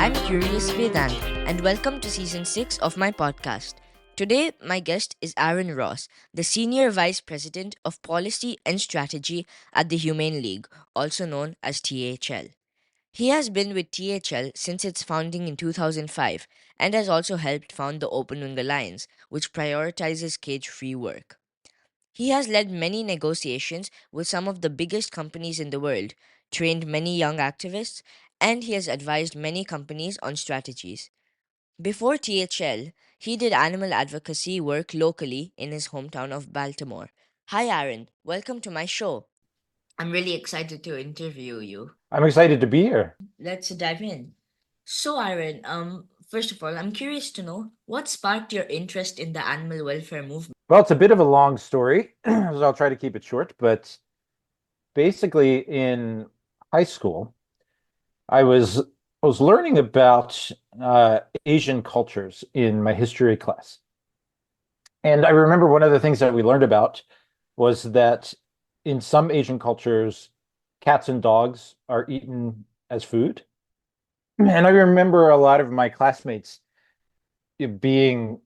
I'm Curious Vedant, and welcome to Season 6 of my podcast. Today, my guest is Aaron Ross, the Senior Vice President of Policy and Strategy at the Humane League, also known as THL. He has been with THL since its founding in 2005 and has also helped found the Open Wing Alliance, which prioritizes cage free work. He has led many negotiations with some of the biggest companies in the world, trained many young activists, and he has advised many companies on strategies. Before THL, he did animal advocacy work locally in his hometown of Baltimore. Hi, Aaron. Welcome to my show. I'm really excited to interview you. I'm excited to be here. Let's dive in. So, Aaron, first of all, I'm curious to know what sparked your interest in the animal welfare movement. Well, it's a bit of a long story, so I'll try to keep it short. But basically, in high school, I was learning about Asian cultures in my history class, and I remember one of the things that we learned about was that in some Asian cultures, cats and dogs are eaten as food. And I remember a lot of my classmates being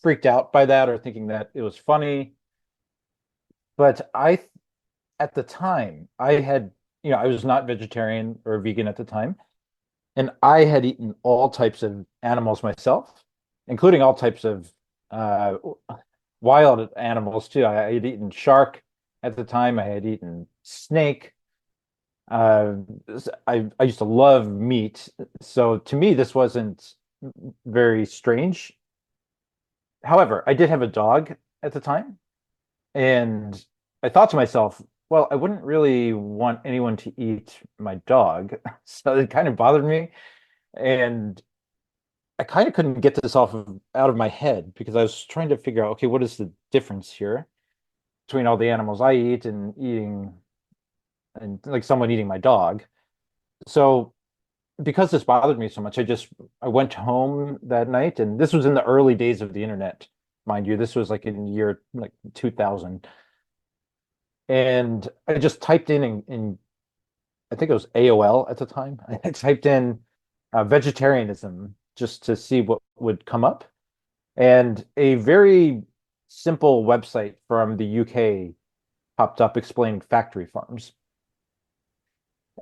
freaked out by that or thinking that it was funny. But at the time, I was not vegetarian or vegan at the time, and I had eaten all types of animals myself, including all types of uh, wild animals too. I had eaten shark at the time. I had eaten snake. Uh, I used to love meat, so to me, this wasn't very strange. However, I did have a dog at the time, and I thought to myself, well, I wouldn't really want anyone to eat my dog. So it kind of bothered me. And I kind of couldn't get this out of my head because I was trying to figure out, okay, what is the difference here between all the animals I eat and eating and like someone eating my dog? So because this bothered me so much, I went home that night, and this was in the early days of the internet, mind you. This was like in the year like 2000. And I just typed in I think it was AOL at the time. I typed in vegetarianism just to see what would come up. And a very simple website from the UK popped up explaining factory farms.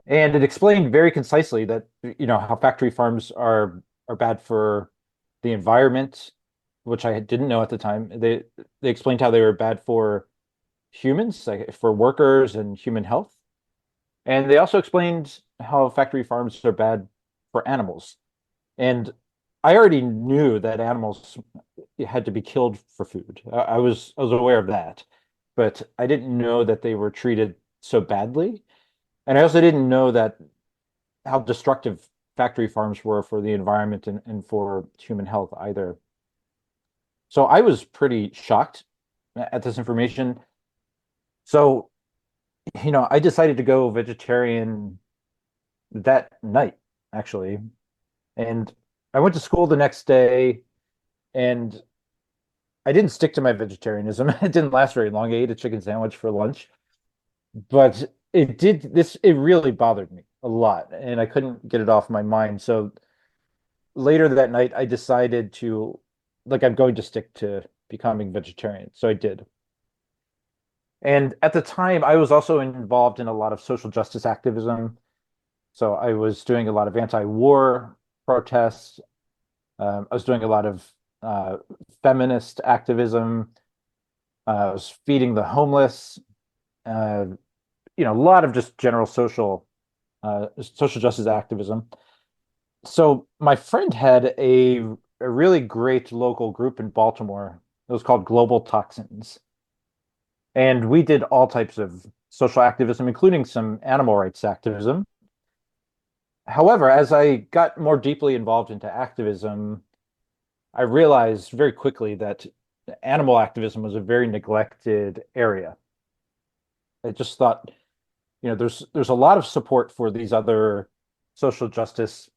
And it explained very concisely that, how factory farms are bad for the environment, which I didn't know at the time. They explained how they were bad for humans, like for workers and human health. And they also explained how factory farms are bad for animals. And I already knew that animals had to be killed for food. I was aware of that, but I didn't know that they were treated so badly. And I also didn't know that how destructive factory farms were for the environment and for human health either. So I was pretty shocked at this information. So, I decided to go vegetarian that night, actually. And I went to school the next day, and I didn't stick to my vegetarianism. It didn't last very long. I ate a chicken sandwich for lunch, but it really bothered me a lot, and I couldn't get it off my mind. So later that night, I decided like, I'm going to stick to becoming vegetarian. So I did. And at the time, I was also involved in a lot of social justice activism. So I was doing a lot of anti-war protests. I was doing a lot of uh, feminist activism. I was feeding the homeless. Uh, a lot of just general social justice activism. So my friend had a really great local group in Baltimore. It was called Global Toxins, and we did all types of social activism, including some animal rights activism. However, as I got more deeply involved into activism, I realized very quickly that animal activism was a very neglected area. I just thought, there's a lot of support for these other social justice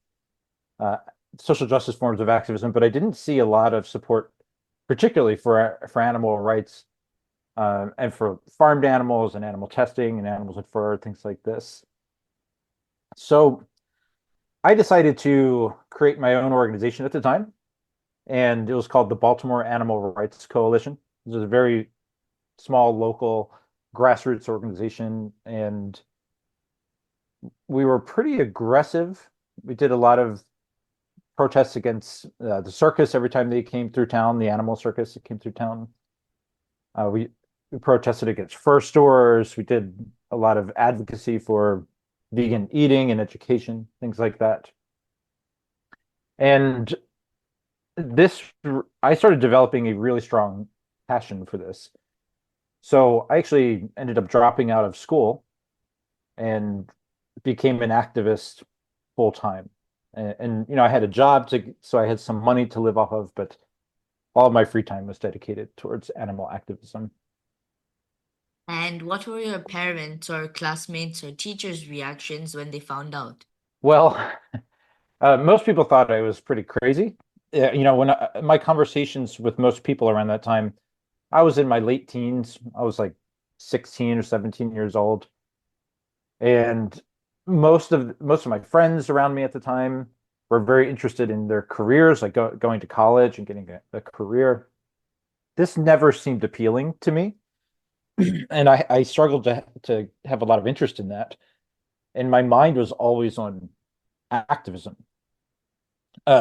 uh, social justice forms of activism, but I didn't see a lot of support, particularly for animal rights, and for farmed animals and animal testing and animals in fur, things like this. So I decided to create my own organization at the time, and it was called the Baltimore Animal Rights Coalition. It was a very small local grassroots organization, and we were pretty aggressive. We did a lot of protests against the circus every time they came through town, the animal circus that came through town. We protested against fur stores. We did a lot of advocacy for vegan eating and education, things like that. And this, I started developing a really strong passion for this. So I actually ended up dropping out of school and became an activist full time. I had a job so I had some money to live off of, but all of my free time was dedicated towards animal activism. And what were your parents or classmates or teachers' reactions when they found out? Well, most people thought I was pretty crazy. Yeah, my conversations with most people around that time, I was in my late teens. I was like 16 or 17 years old. And most of my friends around me at the time were very interested in their careers, like going to college and getting a career. This never seemed appealing to me, and I struggled to have a lot of interest in that. And my mind was always on activism.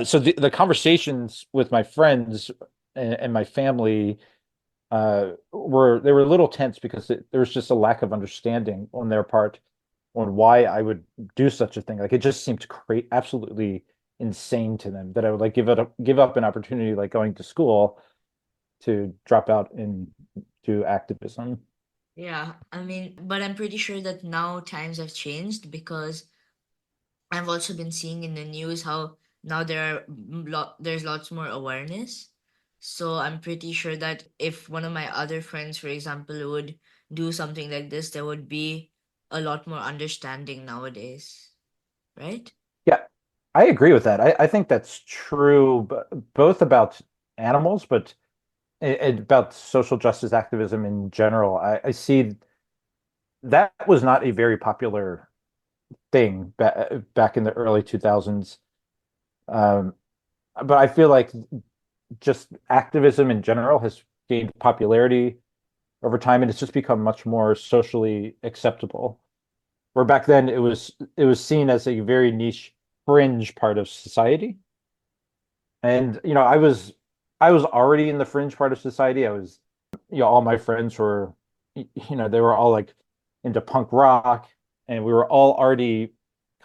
So the conversations with my friends and my family were a little tense because there was just a lack of understanding on their part on why I would do such a thing. Like it just seemed absolutely insane to them that I would like give up an opportunity like going to school to drop out into activism. Yeah, I mean, but I'm pretty sure that now times have changed because I've also been seeing in the news how now there's lots more awareness. So I'm pretty sure that if one of my other friends, for example, would do something like this, there would be a lot more understanding nowadays, right? Yeah, I agree with that. I think that's true, both about animals, but about social justice activism in general. I see that was not a very popular thing back in the early 2000s. Um, but I feel like just activism in general has gained popularity over time, and it's just become much more socially acceptable. Where back then it was seen as a very niche fringe part of society. And I was already in the fringe part of society. All my friends were, they were all like into punk rock, and we were all already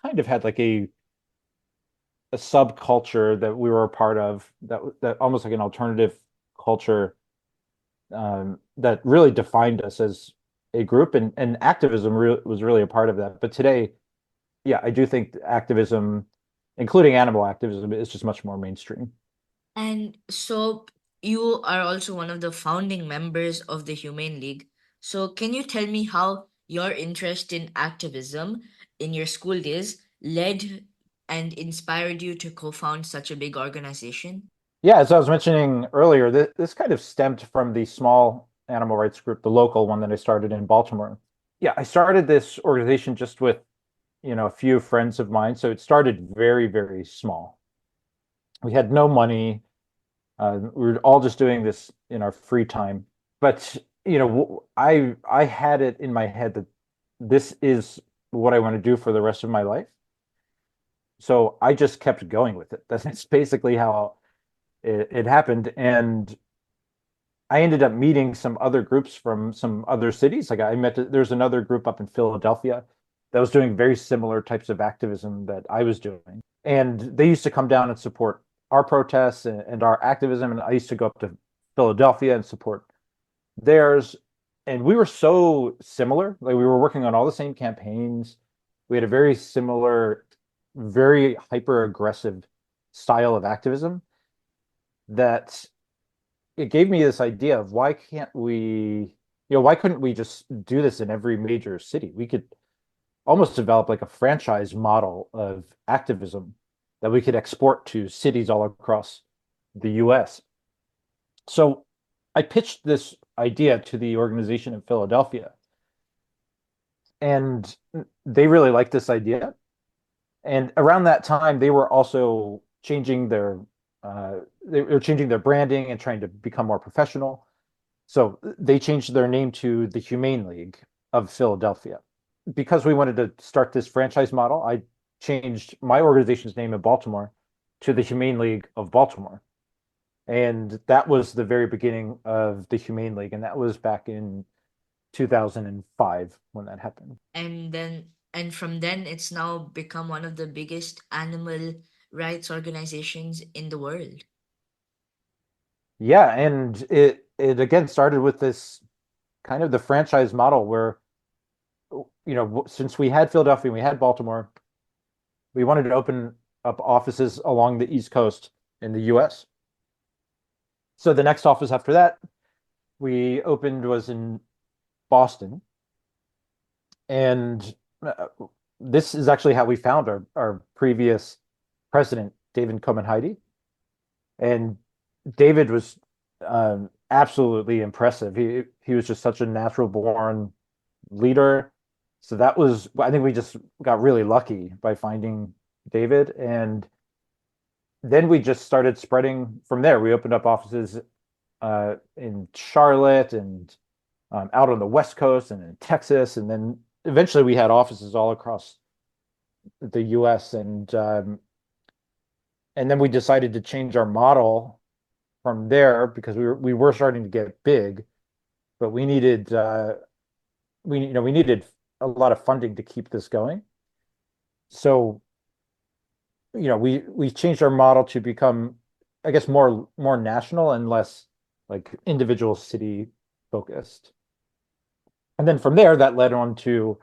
kind of had like a subculture that we were a part of that almost like an alternative culture that really defined us as a group, and activism was really a part of that. But today, yeah, I do think activism, including animal activism, is just much more mainstream. And so you are also one of the founding members of the Humane League. So can you tell me how your interest in activism in your school days led and inspired you to co-found such a big organization? Yeah, as I was mentioning earlier, this kind of stemmed from the small animal rights group, the local one that I started in Baltimore. Yeah, I started this organization just with, a few friends of mine. So it started very, very small. We had no money. We were all just doing this in our free time. But, I had it in my head that this is what I want to do for the rest of my life. So I just kept going with it. That's basically how it happened. And I ended up meeting some other groups from some other cities. Like there's another group up in Philadelphia that was doing very similar types of activism that I was doing. And they used to come down and support our protests and our activism. And I used to go up to Philadelphia and support theirs. And we were so similar. Like we were working on all the same campaigns. We had a very similar, very hyper aggressive style of activism that it gave me this idea of why couldn't we just do this in every major city? We could almost develop like a franchise model of activism that we could export to cities all across the US. So I pitched this idea to the organization in Philadelphia, and they really liked this idea. And around that time, they were also changing they were changing their branding and trying to become more professional. So they changed their name to the Humane League of Philadelphia. Because we wanted to start this franchise model, I changed my organization's name in Baltimore to the Humane League of Baltimore. And that was the very beginning of the Humane League. And that was back in 2005 when that happened. And from then it's now become one of the biggest animal rights organizations in the world. Yeah, and it again started with this kind of the franchise model where, since we had Philadelphia and we had Baltimore, we wanted to open up offices along the East Coast in the US. So the next office after that we opened was in Boston. And this is actually how we found our previous president, David Coman-Hidy. And David was absolutely impressive. He was just such a natural born leader. So that was, I think we just got really lucky by finding David. And then we just started spreading from there. We opened up offices in Charlotte and out on the West Coast and in Texas. And then eventually we had offices all across the US. And then we decided to change our model from there because we were starting to get big, but we needed a lot of funding to keep this going. So, we changed our model to become, I guess, more national and less like individual city focused. And then from there, that led on to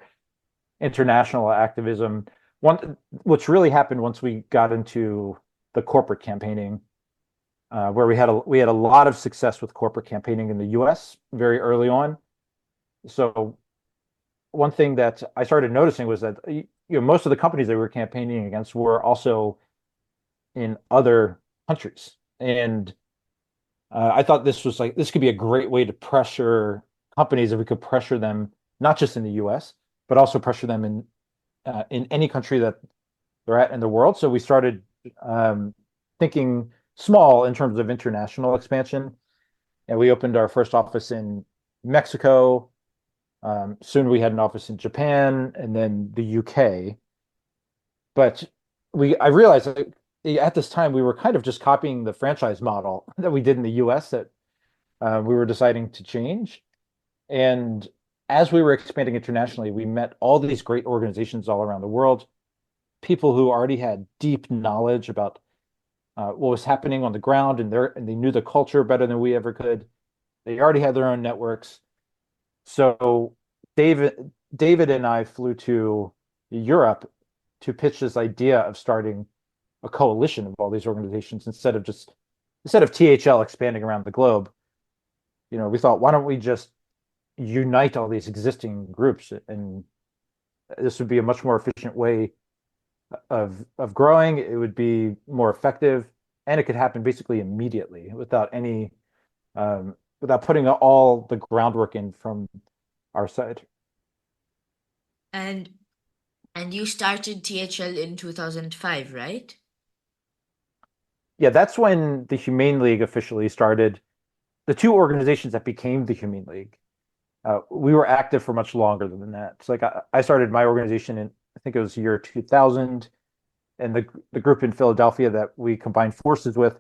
international activism. What's really happened once we got into the corporate campaigning, where we had a lot of success with corporate campaigning in the U.S. very early on. So one thing that I started noticing was that most of the companies that we were campaigning against were also in other countries, and I thought this could be a great way to pressure companies if we could pressure them not just in the U.S. but also pressure them in any country that they're at in the world. So we started thinking small in terms of international expansion, and we opened our first office in Mexico. Soon we had an office in Japan and then the UK. But I realized that at this time we were kind of just copying the franchise model that we did in the US that we were deciding to change. And as we were expanding internationally, we met all these great organizations all around the world, people who already had deep knowledge about what was happening on the ground, and they knew the culture better than we ever could. They already had their own networks. So David and I flew to Europe to pitch this idea of starting a coalition of all these organizations instead of THL expanding around the globe. We thought, why don't we just unite all these existing groups, and this would be a much more efficient way of growing. It would be more effective, and it could happen basically immediately without putting all the groundwork in from our side. And and you started THL in 2005, right? Yeah, that's when the Humane League officially started. The two organizations that became the Humane League, we were active for much longer than that. It's like I started my organization in, I think it was the year 2000, and the group in Philadelphia that we combined forces with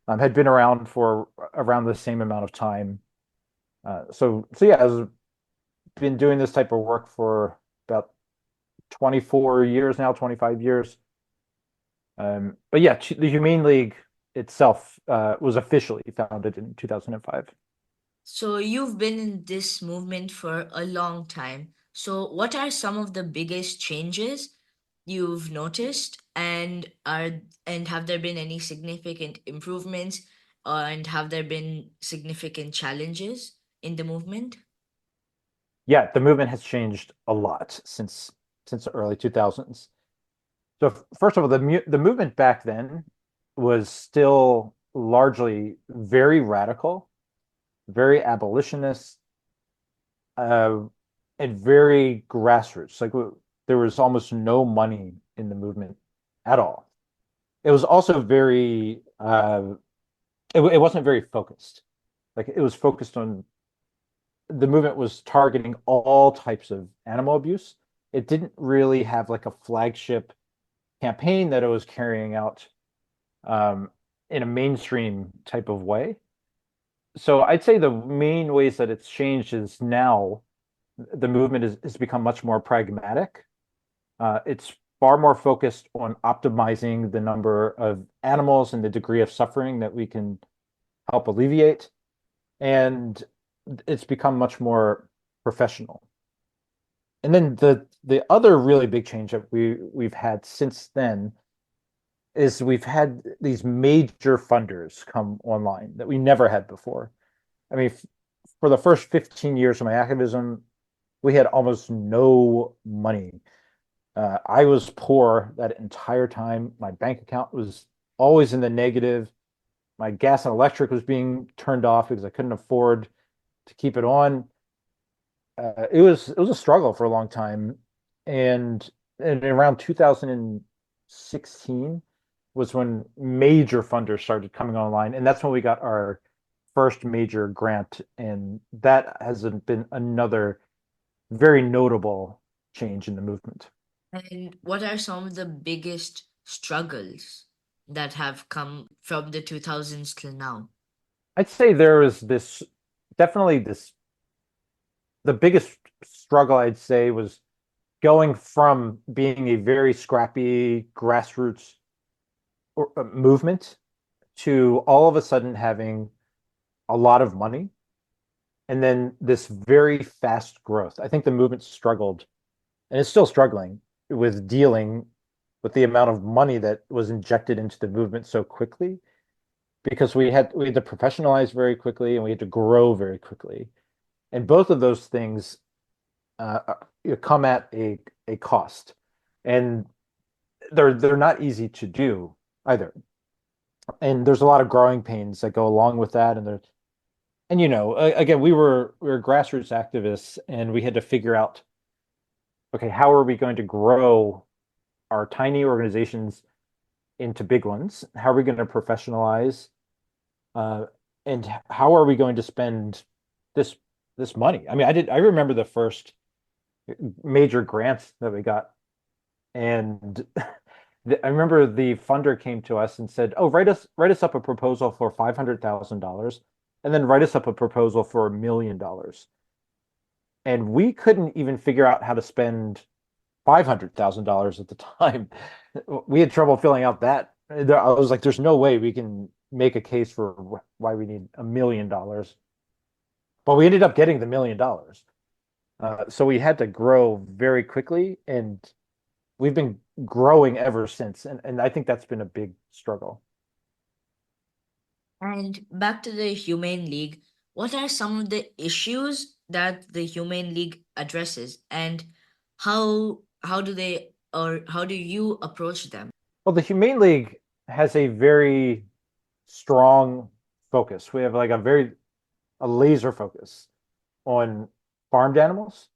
had been around for around the same amount of time. So yeah, I've been doing this type of work for about 24 years now, 25 years. But yeah, the Humane League itself was officially founded in 2005. So you've been in this movement for a long time. So what are some of the biggest changes you've noticed, and have there been any significant improvements, and have there been significant challenges in the movement? Yeah, the movement has changed a lot since the early 2000s. So first of all, the movement back then was still largely very radical, very abolitionist, uh, and very grassroots. Like there was almost no money in the movement at all. It was also very it wasn't very focused. Like it was focused on the movement was targeting all types of animal abuse. It didn't really have like a flagship campaign that it was carrying out um, in a mainstream type of way. So I'd say the main ways that it's changed is now the movement has become much more pragmatic. It's far more focused on optimizing the number of animals and the degree of suffering that we can help alleviate. And it's become much more professional. And then the other really big change that we've had since then is we've had these major funders come online that we never had before. I mean, for the first 15 years of my activism, we had almost no money. I was poor that entire time. My bank account was always in the negative. My gas and electric was being turned off because I couldn't afford to keep it on. It was a struggle for a long time, and around 2016 was when major funders started coming online, and that's when we got our first major grant, and that has been another very notable change in the movement. And what are some of the biggest struggles that have come from the 2000s till now? I'd say there is this definitely this the biggest struggle I'd say was going from being a very scrappy grassroots movement to all of a sudden having a lot of money and then this very fast growth. I think the movement struggled and is still struggling with dealing with the amount of money that was injected into the movement so quickly because we had to professionalize very quickly and we had to grow very quickly. And both of those things come at a cost, and they're not easy to do either. And there's a lot of growing pains that go along with that. And again, we were grassroots activists, and we had to figure out, okay, how are we going to grow our tiny organizations into big ones? How are we going to professionalize? Uh, and how are we going to spend this this money? I mean, I remember the first major grants that we got. And I remember the funder came to us and said, "Oh, write us up a proposal for $500,000, and then write us up a proposal for $1 million." And we couldn't even figure out how to spend $500,000 at the time. We had trouble filling out that. I was like, "There's no way we can make a case for why we need $1 million." But we ended up getting the $1 million. So we had to grow very quickly, and we've been growing ever since. And I think that's been a big struggle. And back to the Humane League, what are some of the issues that the Humane League addresses, and how do they or how do you approach them? Well, the Humane League has a very strong focus. We have like a laser focus on farmed animals.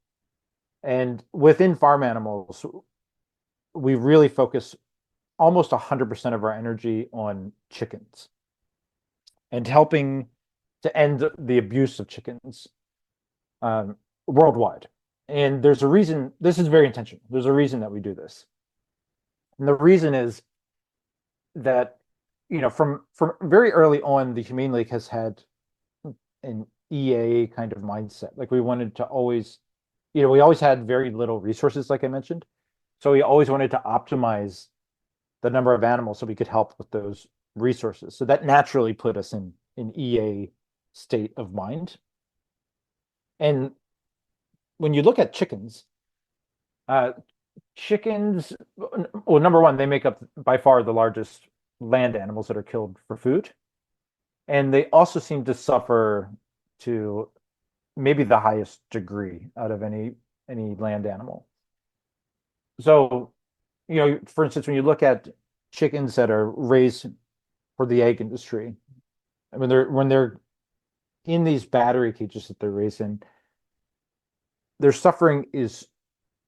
And within farm animals, we really focus almost 100% of our energy on chickens and helping to end the abuse of chickens um, worldwide. And there's a reason, this is very intentional. There's a reason that we do this. And the reason is that, from very early on, the Humane League has had an EA kind of mindset. Like we wanted to always, we always had very little resources, like I mentioned. So we always wanted to optimize the number of animals so we could help with those resources. So that naturally put us in an EA state of mind. And when you look at chickens, uh, chickens, well, number one, they make up by far the largest land animals that are killed for food. And they also seem to suffer to maybe the highest degree out of any land animal. So, for instance, when you look at chickens that are raised for the egg industry, when they're in these battery cages that they're raised in, their suffering is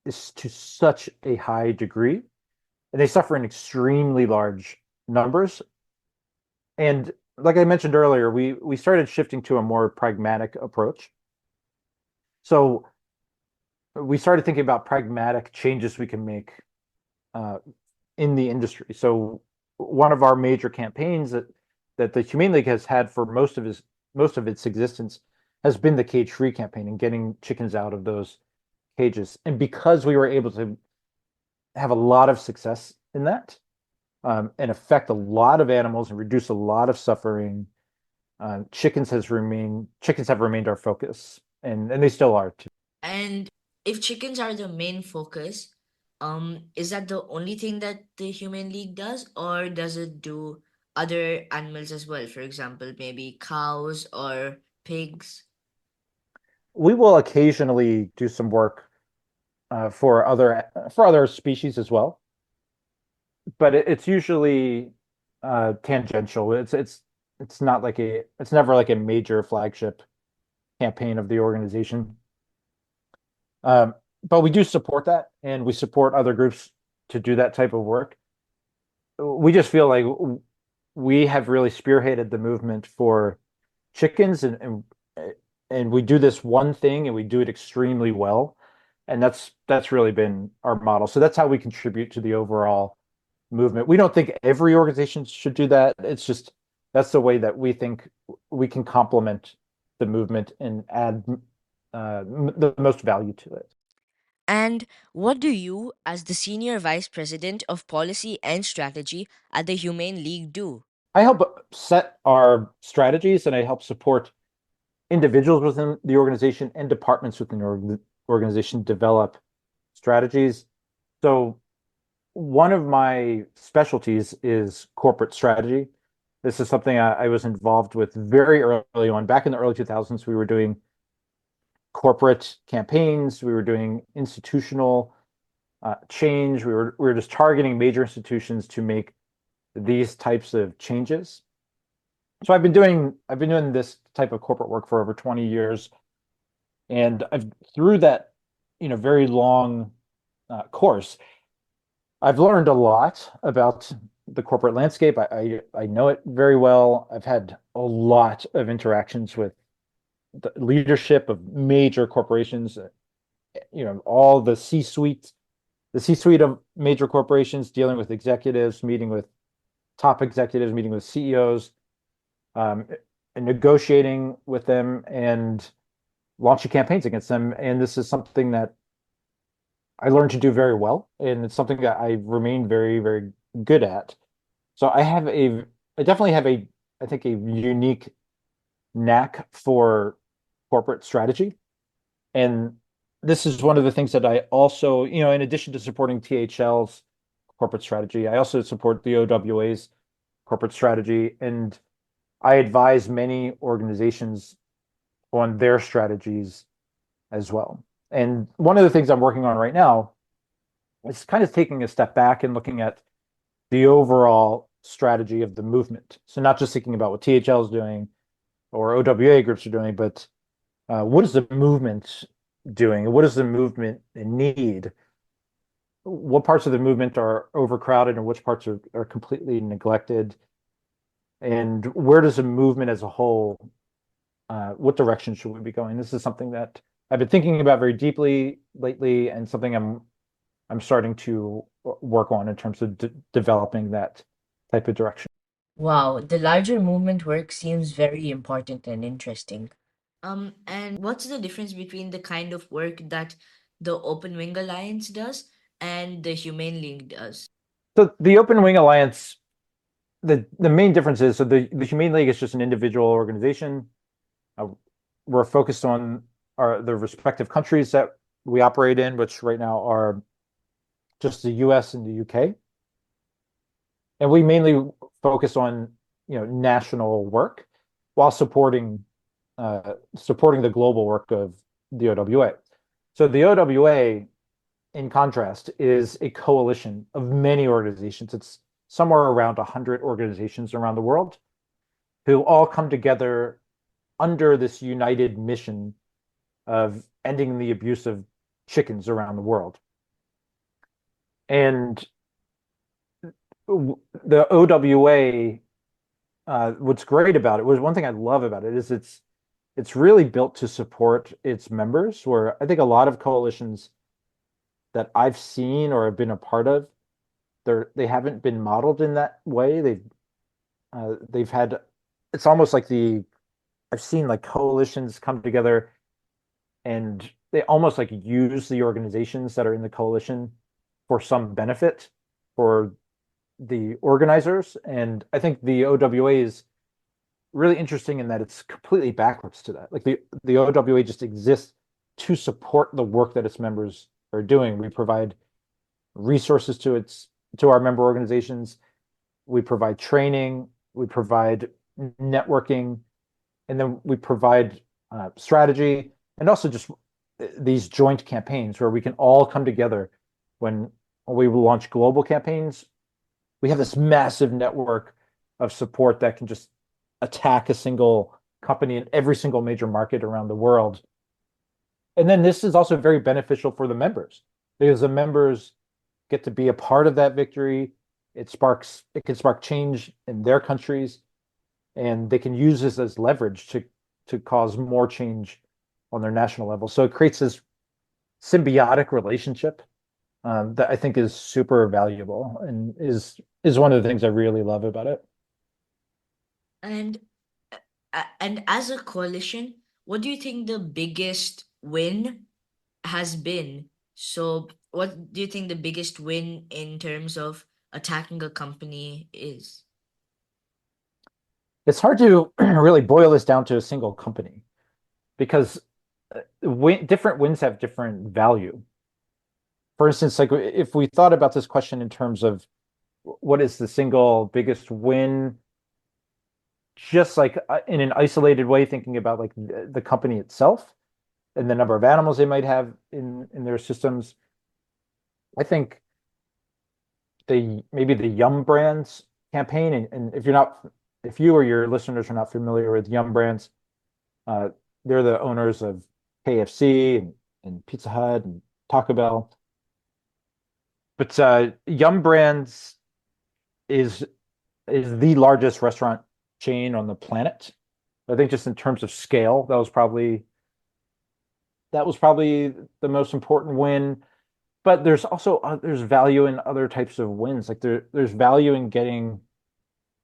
is to such a high degree, and they suffer in extremely large numbers. And like I mentioned earlier, we started shifting to a more pragmatic approach. So we started thinking about pragmatic changes we can make uh, in the industry. So one of our major campaigns that the Humane League has had for most of its existence has been the cage-free campaign and getting chickens out of those cages. And because we were able to have a lot of success in that, and affect a lot of animals and reduce a lot of suffering, chickens have remained our focus, and they still are too. And if chickens are the main focus, is that the only thing that the Humane League does, or does it do other animals as well? For example, maybe cows or pigs? We will occasionally do some work for other species as well, but it's usually tangential. It's not like it's never like a major flagship campaign of the organization. Um, but we do support that, and we support other groups to do that type of work. We just feel like we have really spearheaded the movement for chickens, and we do this one thing and we do it extremely well. And that's really been our model. So that's how we contribute to the overall movement. We don't think every organization should do that. It's just that's the way that we think we can complement the movement and add the most value to it. And what do you, as the Senior Vice President of Policy and Strategy at the Humane League, do? I help set our strategies and I help support individuals within the organization and departments within the organization develop strategies. So one of my specialties is corporate strategy. This is something I was involved with very early on. Back in the early 2000s, we were doing corporate campaigns, we were doing institutional change. We were just targeting major institutions to make these types of changes. So I've been doing this type of corporate work for over 20 years, and I've through that very long course, I've learned a lot about the corporate landscape. I know it very well. I've had a lot of interactions with the leadership of major corporations, all the C-suite of major corporations, dealing with executives, meeting with top executives, meeting with CEOs, and negotiating with them and launching campaigns against them. And this is something that I learned to do very well, and it's something that I remain very, very good at. So I definitely have I think a unique knack for corporate strategy. And this is one of the things that I also, in addition to supporting THL's corporate strategy, I also support the OWA's corporate strategy, and I advise many organizations on their strategies as well. And one of the things I'm working on right now is kind of taking a step back and looking at the overall strategy of the movement. So not just thinking about what THL is doing or OWA groups are doing, but what is the movement doing? What does the movement need? What parts of the movement are overcrowded and which parts are completely neglected? And where does the movement as a whole, what direction should we be going? This is something that I've been thinking about very deeply lately, and something I'm starting to work on in terms of developing that type of direction. Wow, the larger movement work seems very important and interesting. And what's the difference between the kind of work that the Open Wing Alliance does and the Humane League does? So the Open Wing Alliance, the main difference is, so the Humane League is just an individual organization. Uh, we're focused on the respective countries that we operate in, which right now are just the US and the UK. And we mainly focus on, national work while supporting the global work of the OWA. So the OWA, in contrast, is a coalition of many organizations. It's somewhere around 100 organizations around the world who all come together under this united mission of ending the abuse of chickens around the world. And the OWA, what's great about it was one thing I love about it is it's really built to support its members, where I think a lot of coalitions that I've seen or have been a part of, they haven't been modeled in that way. They've had it's almost like the I've seen like coalitions come together and they almost like use the organizations that are in the coalition for some benefit for the organizers. And I think the OWA is really interesting in that it's completely backwards to that. Like the OWA just exists to support the work that its members are doing. We provide resources to our member organizations. We provide training. We provide networking, and then we provide strategy and also just these joint campaigns where we can all come together when we launch global campaigns. We have this massive network of support that can just attack a single company in every single major market around the world. And then this is also very beneficial for the members because the members get to be a part of that victory. It can spark change in their countries, and they can use this as leverage to cause more change on their national level. So it creates this symbiotic relationship that I think is super valuable and is one of the things I really love about it. And and as a coalition, what do you think the biggest win has been? So, what do you think the biggest win in terms of attacking a company is? It's hard to really boil this down to a single company because different wins have different value. For instance, like if we thought about this question in terms of what is the single biggest win, just like in an isolated way, thinking about like the company itself and the number of animals they might have in their systems, I think the maybe the Yum Brands campaign, and if you or your listeners are not familiar with Yum Brands, uh, they're the owners of KFC and Pizza Hut and Taco Bell. But Yum Brands is is the largest restaurant chain on the planet. I think just in terms of scale, that was probably the most important win. But there's also there's value in other types of wins. Like there's value in getting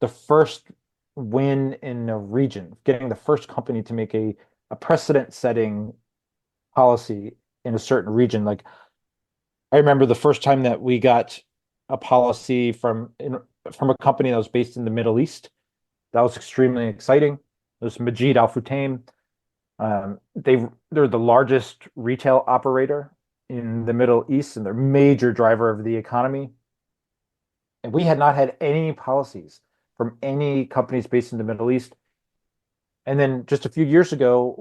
the first win in a region, getting the first company to make a precedent-setting policy in a certain region. Like I remember the first time that we got a policy from a company that was based in the Middle East. That was extremely exciting. It was Majid Al Futtaim. They're the largest retail operator in the Middle East, and they're a major driver of the economy. And we had not had any policies from any companies based in the Middle East. And then just a few years ago,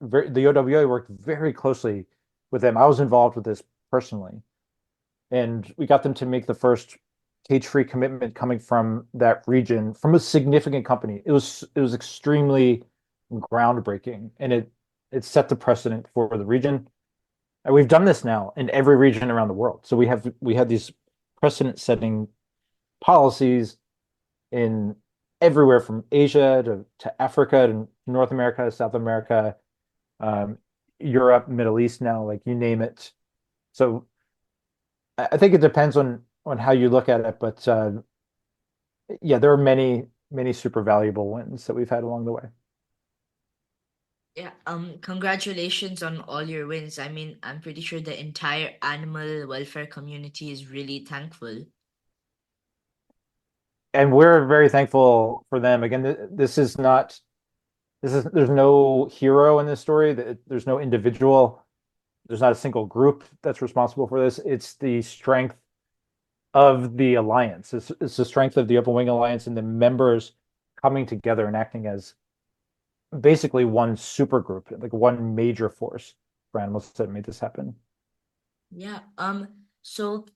the OWA worked very closely with them. I was involved with this personally, and we got them to make the first cage-free commitment coming from that region from a significant company. It was extremely groundbreaking, and it set the precedent for the region. And we've done this now in every region around the world. So we have these precedent-setting policies in everywhere from Asia to Africa to North America, South America, um, Europe, Middle East now, like you name it. So I think it depends on how you look at it, but yeah, there are many super valuable wins that we've had along the way. Yeah, congratulations on all your wins. I mean, I'm pretty sure the entire animal welfare community is really thankful. And we're very thankful for them. Again, there's no hero in this story. There's no individual. There's not a single group that's responsible for this. It's the strength of the alliance. It's the strength of the Open Wing Alliance and the members coming together and acting as basically one super group, like one major force for animals that made this happen. Yeah, so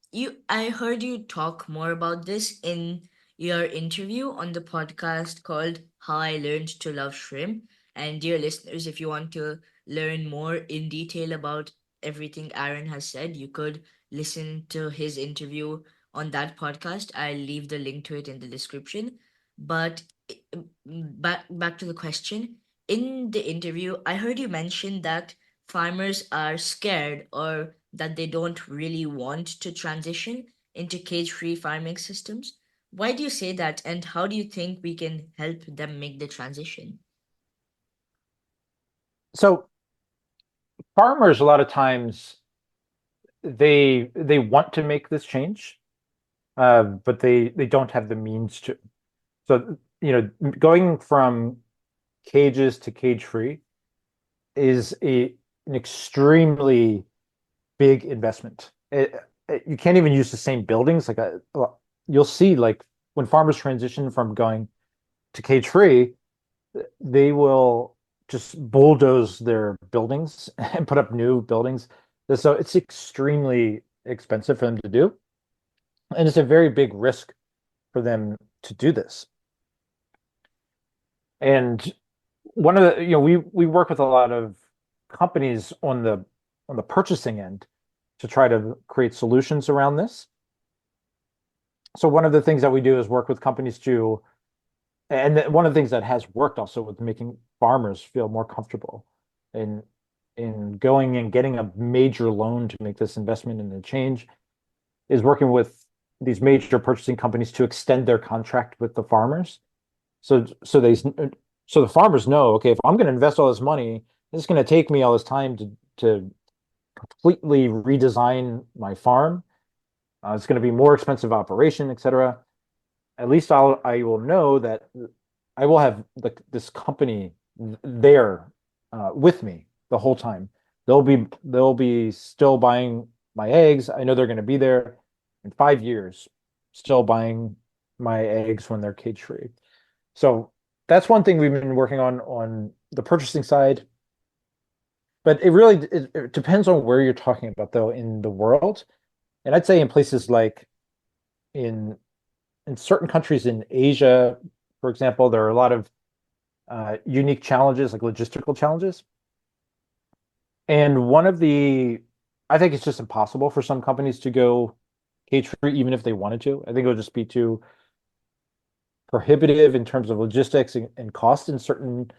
I heard you talk more about this in your interview on the podcast called How I Learned to Love Shrimp. And dear listeners, if you want to learn more in detail about everything Aaron has said, you could listen to his interview on that podcast. I'll leave the link to it in the description. But back to the question. In the interview, I heard you mention that farmers are scared or that they don't really want to transition into cage-free farming systems. Why do you say that, and how do you think we can help them make the transition? So farmers a lot of times they want to make this change, but they don't have the means to. So, going from cages to cage free is an extremely big investment. You can't even use the same buildings. You'll see, like when farmers transition from going to cage free, they will just bulldoze their buildings and put up new buildings. So it's extremely expensive for them to do, and it's a very big risk for them to do this. And one of the, we work with a lot of companies on the purchasing end to try to create solutions around this. So one of the things that we do is work with companies to, and one of the things that has worked also with making farmers feel more comfortable in going and getting a major loan to make this investment in the change is working with these major purchasing companies to extend their contract with the farmers. So the farmers know, okay, if I'm going to invest all this money, it's going to take me all this time to completely redesign my farm. It's going to be more expensive operation, etc. At least I will know that I will have this company there with me the whole time. They'll be still buying my eggs. I know they're going to be there in 5 years, still buying my eggs when they're cage free. So that's one thing we've been working on the purchasing side. But it depends on where you're talking about though in the world. And I'd say in places like in in certain countries in Asia, for example, there are a lot of unique challenges, like logistical challenges. And I think it's just impossible for some companies to go cage free, even if they wanted to. I think it would just be too prohibitive in terms of logistics and cost in certain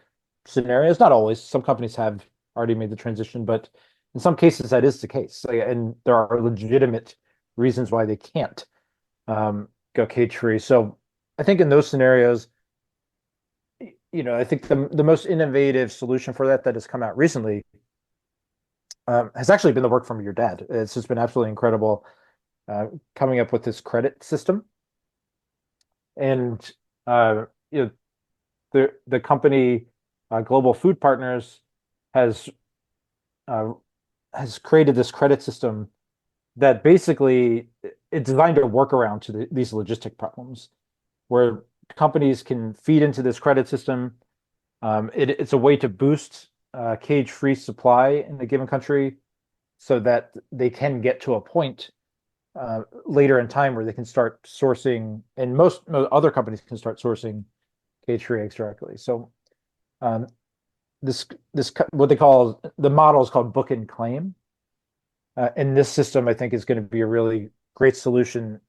scenarios. Not always. Some companies have already made the transition, but in some cases that is the case. And there are legitimate reasons why they can't go cage free. So I think in those scenarios, I think the most innovative solution for that has come out recently has actually been the work from your dad. It's just been absolutely incredible uh, coming up with this credit system. And uh, you know, the company Global Food Partners has uh, has created this credit system that basically it's designed to work around to these logistic problems, where companies can feed into this credit system. It's a way to boost cage-free supply in a given country so that they can get to a point later in time where they can start sourcing, and most other companies can start sourcing cage-free eggs directly. So um, this what they call the model is called book and claim. And this system, I think, is going to be a really great solution.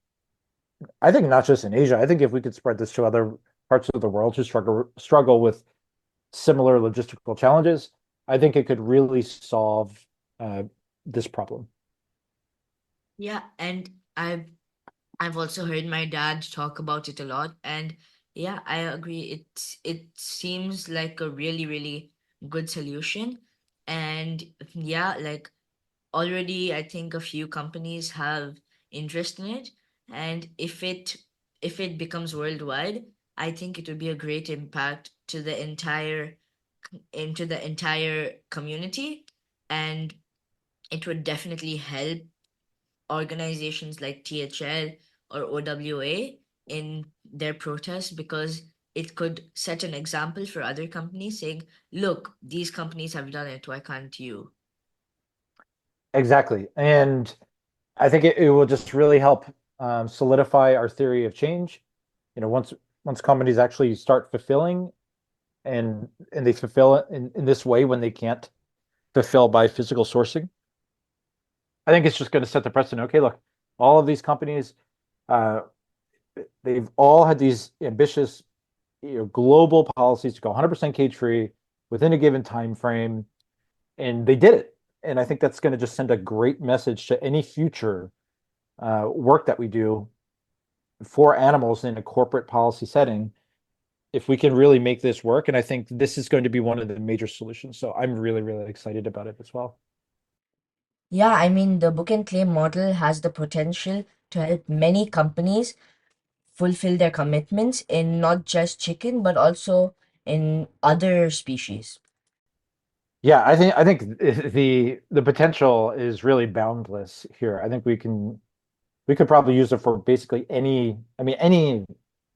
I think not just in Asia. I think if we could spread this to other parts of the world who struggle with similar logistical challenges, I think it could really solve uh, this problem. Yeah, and I've also heard my dad talk about it a lot, and yeah, I agree. It seems like a really, really good solution. And yeah, like already I think a few companies have interest in it. And if it becomes worldwide, I think it would be a great impact to the entire community. And it would definitely help organizations like THL or OWA in their protests, because it could set an example for other companies saying, look, these companies have done it, why can't you? Exactly. And I think it will just really help solidify our theory of change. Once companies actually start fulfilling and they fulfill it in this way when they can't fulfill by physical sourcing, I think it's just going to set the precedent. Okay, look, all of these companies, uh, they've all had these ambitious, global policies to go 100% cage free within a given time frame, and they did it. And I think that's going to just send a great message to any future work that we do for animals in a corporate policy setting. If we can really make this work, and I think this is going to be one of the major solutions. So I'm really, really excited about it as well. Yeah, I mean, the book and claim model has the potential to help many companies fulfill their commitments in not just chicken, but also in other species. Yeah, I think the potential is really boundless here. I think we could probably use it for basically any, I mean, any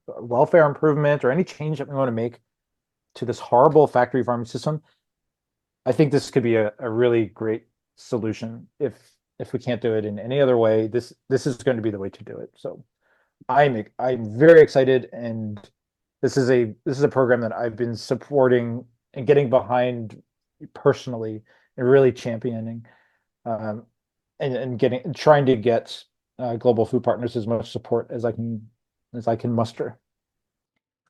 welfare improvement or any change that we want to make to this horrible factory farming system. I think this could be a really great solution. If we can't do it in any other way, this is going to be the way to do it. So I'm very excited, and this is a program that I've been supporting and getting behind personally and really championing, um, and getting trying to get global food partners as much support as I can muster.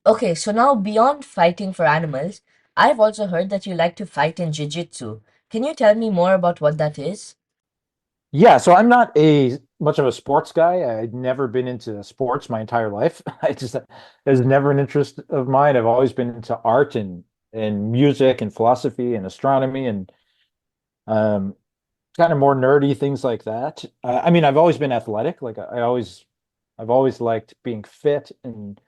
Okay, so now beyond fighting for animals, I've also heard that you like to fight in jiu-jitsu. Can you tell me more about what that is? Yeah, so I'm not a much of a sports guy. I'd never been into sports my entire life. I just it was never an interest of mine. I've always been into art and music and philosophy and astronomy and um, kind of more nerdy things like that. I mean, I've always been athletic. I've always liked being fit and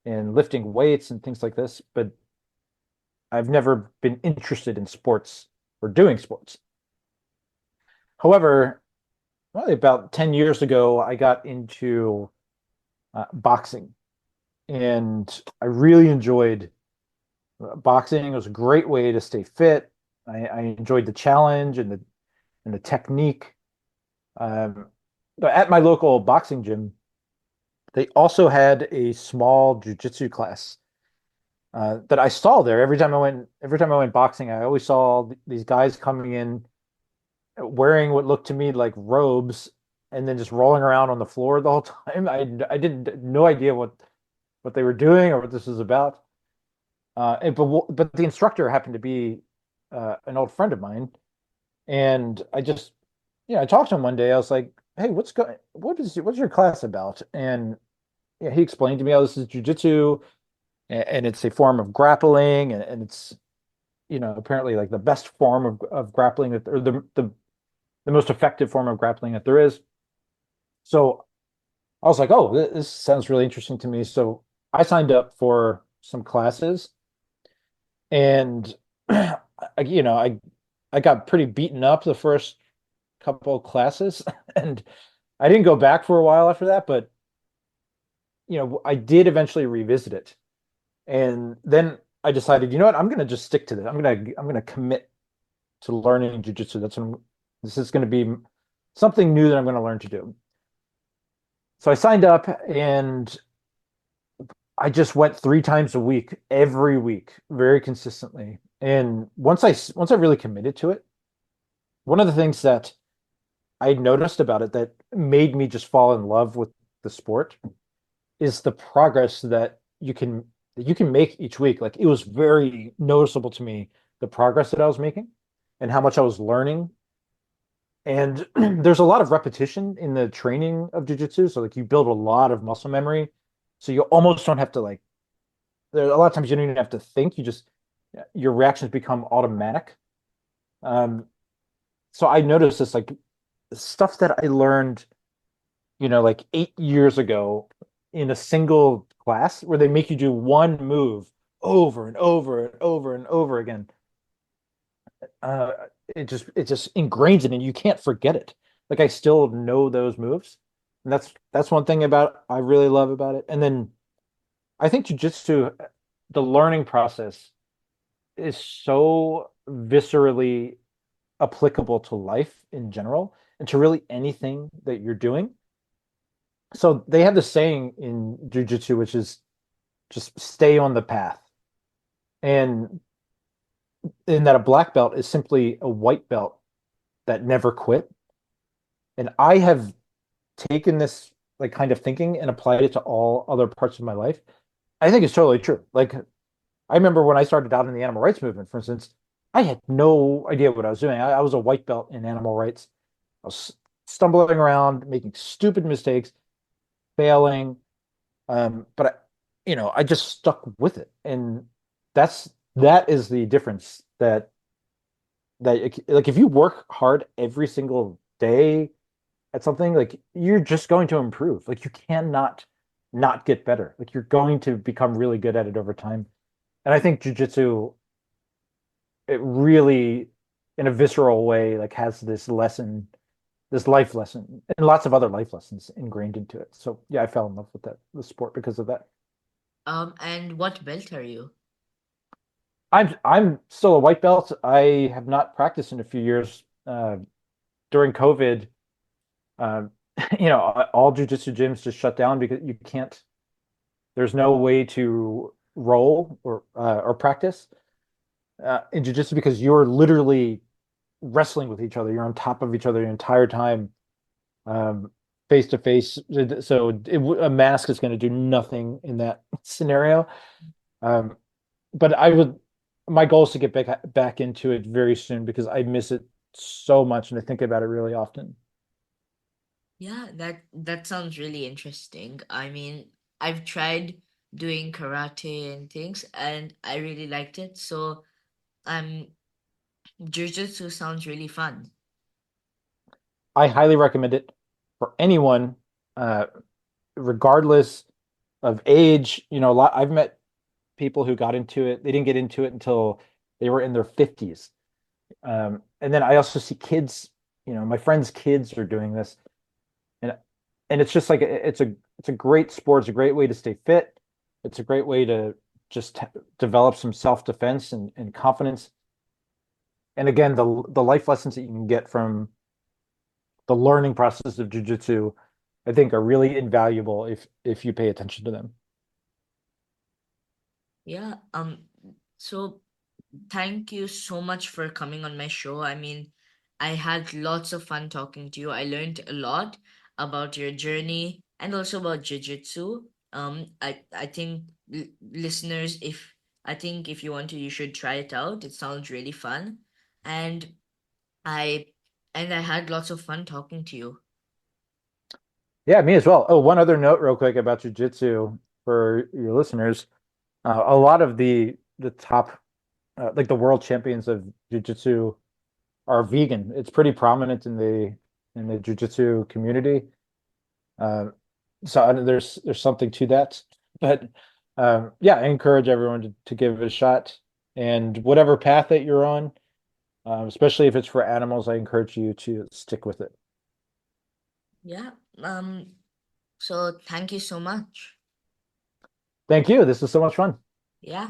lifting weights and things like this. But I've never been interested in sports or doing sports. However, probably about 10 years ago, I got into boxing, and I really enjoyed boxing. It was a great way to stay fit. I enjoyed the challenge and the technique. Um, but at my local boxing gym, they also had a small jujitsu class that I saw there every time I went. Every time I went boxing, I always saw these guys coming in wearing what looked to me like robes and then just rolling around on the floor the whole time. I didn't no idea what they were doing or what this was about. But the instructor happened to be an old friend of mine, and I just I talked to him one day. I was like, "Hey, what's your class about?" And yeah, he explained to me, "Oh, this is jujitsu, and it's a form of grappling, and it's apparently like the best form of grappling that or the most effective form of grappling that there is." So I was like, "Oh, this sounds really interesting to me." So I signed up for some classes, and I got pretty beaten up the first couple of classes, and I didn't go back for a while after that, but I did eventually revisit it. And then I decided, you know what, I'm gonna just stick to this. I'm gonna commit to learning jujitsu. This is gonna be something new that I'm gonna learn to do. So I signed up, and I just went 3 times a week, every week, very consistently. And once I really committed to it, one of the things that I noticed about it that made me just fall in love with the sport is the progress that you can make each week. Like, it was very noticeable to me, the progress that I was making and how much I was learning. And there's a lot of repetition in the training of jujitsu. So like you build a lot of muscle memory. So you almost don't have to like there a lot of times you don't even have to think. You just your reactions become automatic. Um, so I noticed this like stuff that I learned, like 8 years ago in a single class where they make you do one move over and over and over and over again. Uh, it just ingrains it and you can't forget it. Like I still know those moves. And that's one thing about I really love about it. And then I think jujitsu, the learning process is so viscerally applicable to life in general and to really anything that you're doing. So they have this saying in jujitsu, which is just stay on the path. And in that a black belt is simply a white belt that never quit. And I have taken this like kind of thinking and applied it to all other parts of my life. I think it's totally true. Like I remember when I started out in the animal rights movement, for instance, I had no idea what I was doing. I was a white belt in animal rights. I was stumbling around, making stupid mistakes, failing. But I just stuck with it, and that is the difference. That like if you work hard every single day at something, like you're just going to improve. Like you cannot not get better. Like you're going to become really good at it over time. And I think jujitsu, it really, in a visceral way, like has this life lesson, and lots of other life lessons ingrained into it. So yeah, I fell in love with the sport because of that. And what belt are you? I'm still a white belt. I have not practiced in a few years. During COVID, uh, all jujitsu gyms just shut down because you can't. There's no way to roll or practice in jujitsu because you're literally wrestling with each other. You're on top of each other the entire time, um, face to face. So a mask is going to do nothing in that scenario. Um, but my goal is to get back into it very soon because I miss it so much and I think about it really often. Yeah, that sounds really interesting. I mean, I've tried doing karate and things, and I really liked it. So, jujitsu sounds really fun. I highly recommend it for anyone, uh, regardless of age. I've met people who got into it. They didn't get into it until they were in their 50s. And then I also see kids, my friends' kids are doing this, and it's just like it's a great sport. It's a great way to stay fit. It's a great way to just develop some self-defense and confidence. And again, the life lessons that you can get from the learning process of jujitsu, I think, are really invaluable if you pay attention to them. Yeah. So thank you so much for coming on my show. I mean, I had lots of fun talking to you. I learned a lot about your journey and also about jiu-jitsu. I think listeners, if you want to, you should try it out. It sounds really fun, and I I had lots of fun talking to you. Yeah, me as well. Oh, one other note, real quick, about jujitsu for your listeners. A lot of the top, like the world champions of jujitsu, are vegan. It's pretty prominent in the jujitsu community. Uh, so there's something to that. But yeah, I encourage everyone to give it a shot. And whatever path that you're on, especially if it's for animals, I encourage you to stick with it. Yeah. So thank you so much. Thank you. This was so much fun. Yeah.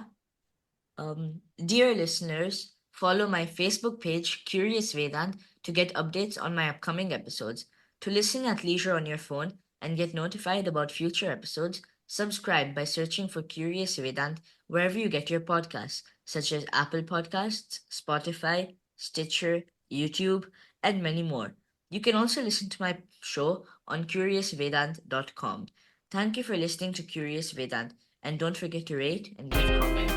Dear listeners, follow my Facebook page, Curious Vedant, to get updates on my upcoming episodes. To listen at leisure on your phone and get notified about future episodes, subscribe by searching for Curious Vedant wherever you get your podcasts, such as Apple Podcasts, Spotify, Stitcher, YouTube, and many more. You can also listen to my show on curiousvedant.com. Thank you for listening to Curious Vedant, and don't forget to rate and leave comments.